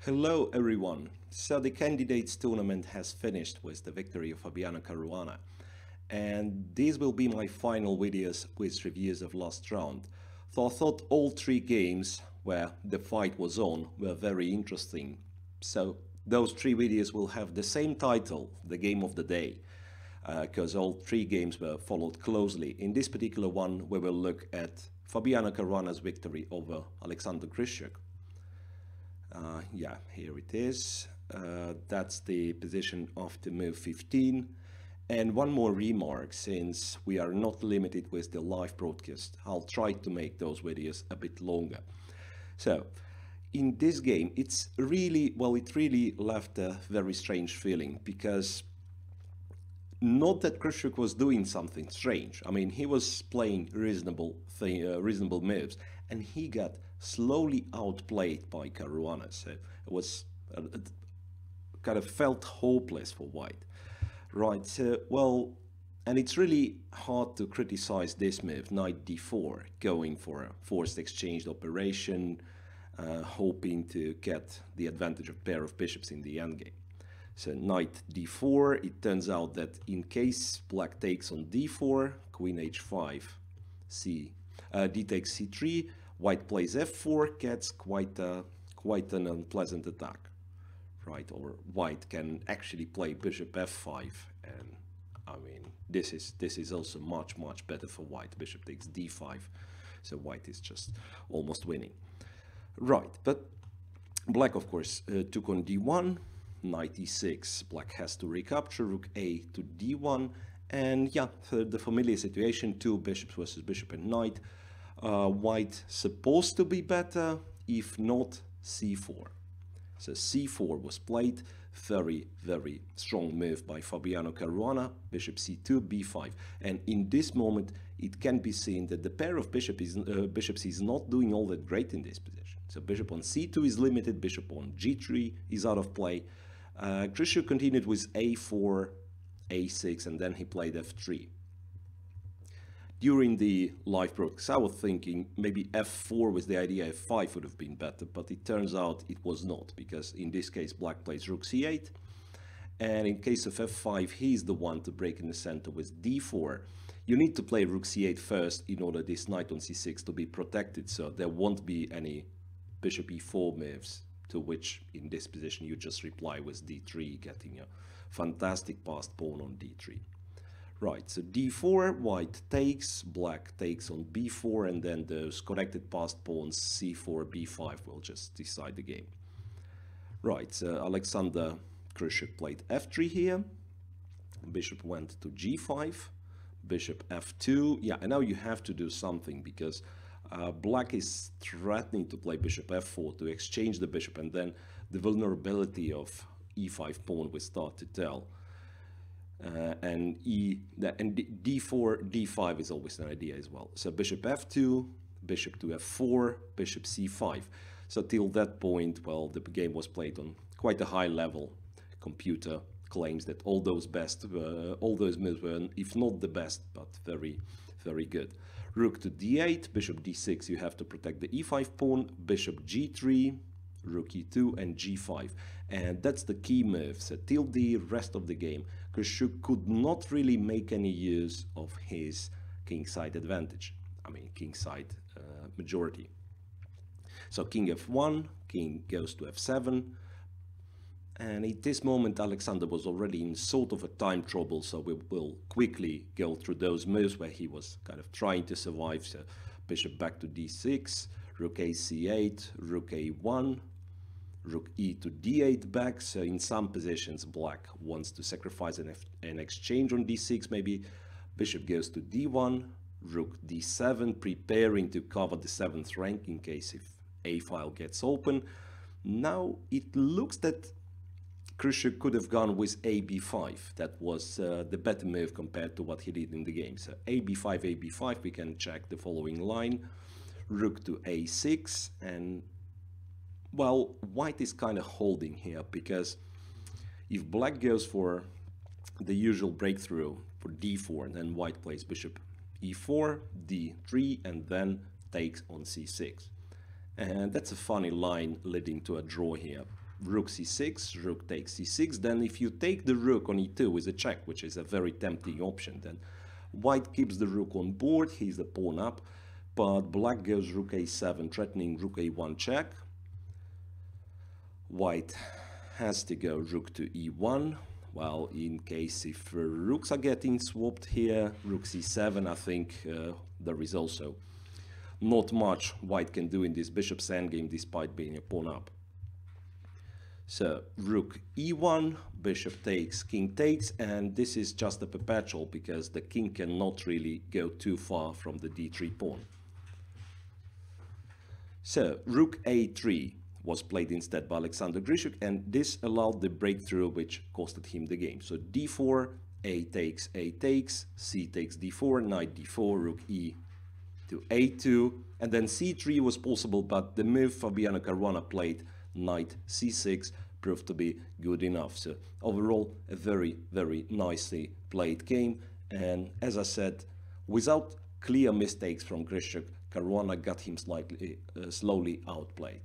Hello everyone. So the candidates tournament has finished with the victory of Fabiano Caruana. And these will be my final videos with reviews of last round. So I thought all three games where the fight was on were very interesting. So those three videos will have the same title, the game of the day, because all three games were followed closely. In this particular one, we will look at Fabiano Caruana's victory over Alexander Grischuk. Yeah, here it is. That's the position of the move 15. And one more remark, since we are not limited with the live broadcast, I'll try to make those videos a bit longer. So, in this game, it really left a very strange feeling, because not that Grischuk was doing something strange. I mean, he was playing reasonable moves, and he got slowly outplayed by Caruana. So it was kind of felt hopeless for White. Right, well, and it's really hard to criticize this move, knight d4, going for a forced exchange operation, hoping to get the advantage of pair of bishops in the endgame. So knight d4, it turns out that in case black takes on d4, queen h5, d takes c3, white plays f4, gets quite an unpleasant attack, right? Or white can actually play bishop f5, and I mean this is also much better for white. Bishop takes d5, so white is just almost winning, right? But black, of course, took on d1. Knight e6, black has to recapture, rook a to d1, and yeah, the familiar situation, two bishops versus bishop and knight. White supposed to be better, if not c4. So c4 was played, very strong move by Fabiano Caruana, bishop c2, b5, and in this moment it can be seen that the pair of bishops is not doing all that great in this position. So bishop on c2 is limited, bishop on g3 is out of play. Grischuk continued with a4, a6, and then he played f3. During the live broadcast, I was thinking maybe f4 with the idea f5 would have been better, but it turns out it was not, because in this case black plays rook c8, and in case of f5 he's the one to break in the center with d4. You need to play rook c8 first in order this knight on c6 to be protected, so there won't be any bishop e4 moves, to which in this position you just reply with d3, getting a fantastic passed pawn on d3. Right, so d4, white takes, black takes on b4, and then those corrected passed pawns c4, b5 will just decide the game. Right, so Alexander Grischuk played f3 here, bishop went to g5, bishop f2, yeah, and now you have to do something, because black is threatening to play bishop f4 to exchange the bishop, and then the vulnerability of e5 pawn will start to tell. And d4, d5 is always an idea as well. So bishop f2, bishop to f4, bishop c5. So till that point, well, the game was played on quite a high level. Computer claims that all those moves were, if not the best, but very good. Rook to d8, bishop d6, you have to protect the e5 pawn, bishop g3, rook e2, and g5. And that's the key move. So till the rest of the game, Grischuk could not really make any use of his kingside advantage. I mean, kingside majority. So king f1, king goes to f7. And at this moment, Alexander was already in sort of a time trouble, so we will quickly go through those moves where he was kind of trying to survive. So bishop back to d6, rook a c8, rook a1, rook e to d8 back. So in some positions, black wants to sacrifice an exchange on d6, maybe. Bishop goes to d1, rook d7, preparing to cover the 7th rank in case if a file gets open. Now it looks that Grischuk could have gone with a b5. That was the better move compared to what he did in the game. So a b5, we can check the following line. Rook to a6, and well, white is kind of holding here, because if black goes for the usual breakthrough for d4, and then white plays bishop e4, d3, and then takes on c6. And that's a funny line leading to a draw here. rook c6, rook takes c6. Then if you take the rook on e2 with a check, which is a very tempting option, then white keeps the rook on board, he's the pawn up, but black goes rook a7, threatening rook a1 check. White has to go rook to e1. Well, in case if rooks are getting swapped here, rook c7, I think there is also not much white can do in this bishop's endgame despite being a pawn up. So rook e1, bishop takes, king takes, and this is just a perpetual because the king cannot really go too far from the d3 pawn. So rook a3 was played instead by Alexander Grischuk, and this allowed the breakthrough which costed him the game. So d4, a takes, c takes d4, knight d4, rook e to a2, and then c3 was possible, but the move Fabiano Caruana played, knight c6, proved to be good enough. So overall, a very, very nicely played game, and as I said, without clear mistakes from Grischuk, Caruana got him slowly outplayed.